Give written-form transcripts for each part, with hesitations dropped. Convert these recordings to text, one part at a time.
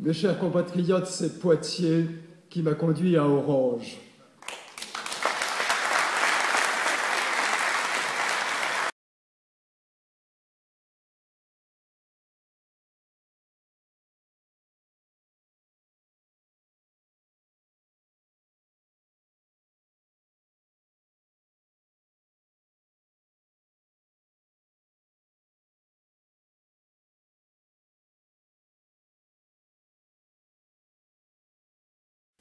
Mes chers compatriotes, c'est Poitiers qui m'a conduit à Orange.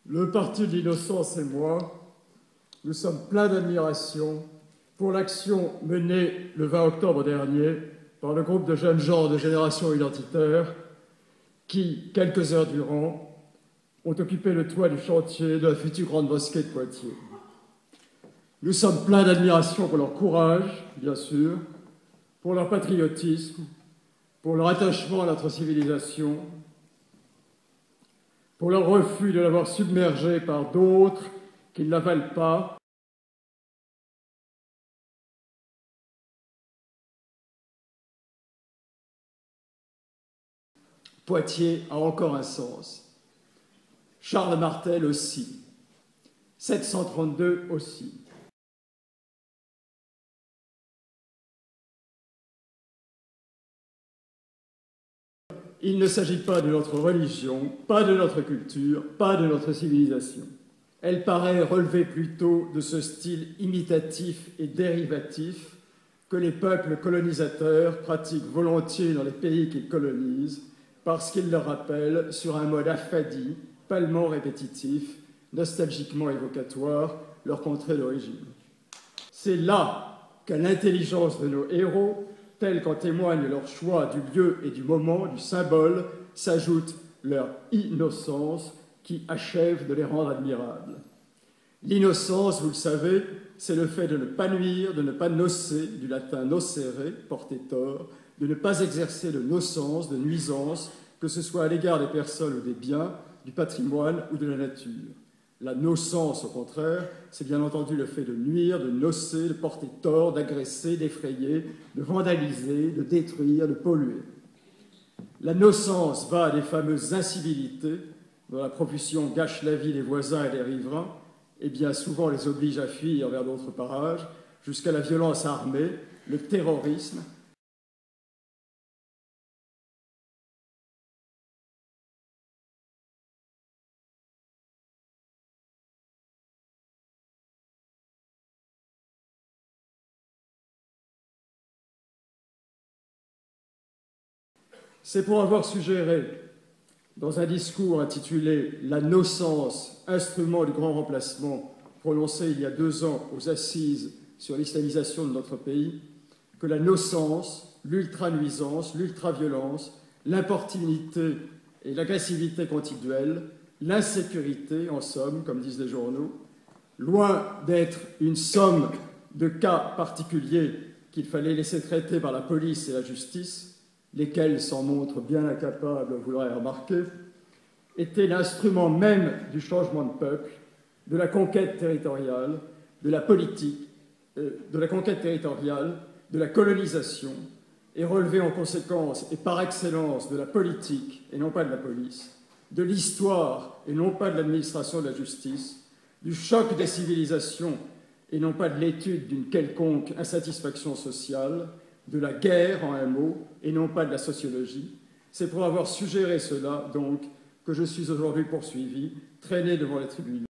Le Parti de l'Innocence et moi, nous sommes pleins d'admiration pour l'action menée le 20 octobre dernier par le groupe de jeunes gens de Génération Identitaire qui, quelques heures durant, ont occupé le toit du chantier de la future grande mosquée de Poitiers. Nous sommes pleins d'admiration pour leur courage, bien sûr, pour leur patriotisme, pour leur attachement à notre civilisation, pour leur refus de l'avoir submergée par d'autres qui ne la valent pas. Poitiers a encore un sens. Charles Martel aussi. 732 aussi. Il ne s'agit pas de notre religion, pas de notre culture, pas de notre civilisation. Elle paraît relever plutôt de ce style imitatif et dérivatif que les peuples colonisateurs pratiquent volontiers dans les pays qu'ils colonisent, parce qu'il leur rappelle, sur un mode affadi, pâlement répétitif, nostalgiquement évocatoire, leur contrée d'origine. C'est là qu'à l'intelligence de nos héros, telle qu'en témoigne leur choix du lieu et du moment, du symbole, s'ajoute leur innocence qui achève de les rendre admirables. L'innocence, vous le savez, c'est le fait de ne pas nuire, de ne pas nocer, du latin nocere, porter tort, de ne pas exercer de nocence, de nuisance, que ce soit à l'égard des personnes ou des biens, du patrimoine ou de la nature. La nocence, au contraire, c'est bien entendu le fait de nuire, de nocer, de porter tort, d'agresser, d'effrayer, de vandaliser, de détruire, de polluer. La nocence va à des fameuses incivilités dont la profusion gâche la vie des voisins et des riverains et bien souvent les oblige à fuir vers d'autres parages, jusqu'à la violence armée, le terrorisme. C'est pour avoir suggéré, dans un discours intitulé « La nocence, instrument du grand remplacement », prononcé il y a 2 ans aux Assises sur l'islamisation de notre pays, que la nocence, l'ultra-nuisance, l'ultra-violence, l'importunité et l'agressivité continuelle, l'insécurité, en somme, comme disent les journaux, loin d'être une somme de cas particuliers qu'il fallait laisser traiter par la police et la justice, lesquels s'en montrent bien incapables, vous l'aurez remarqué, était l'instrument même du changement de peuple, de la conquête territoriale, de la politique, de la conquête territoriale, de la colonisation, et relevait en conséquence et par excellence de la politique et non pas de la police, de l'histoire et non pas de l'administration de la justice, du choc des civilisations et non pas de l'étude d'une quelconque insatisfaction sociale, de la guerre, en un mot, et non pas de la sociologie. C'est pour avoir suggéré cela, donc, que je suis aujourd'hui poursuivi, traîné devant les tribunaux.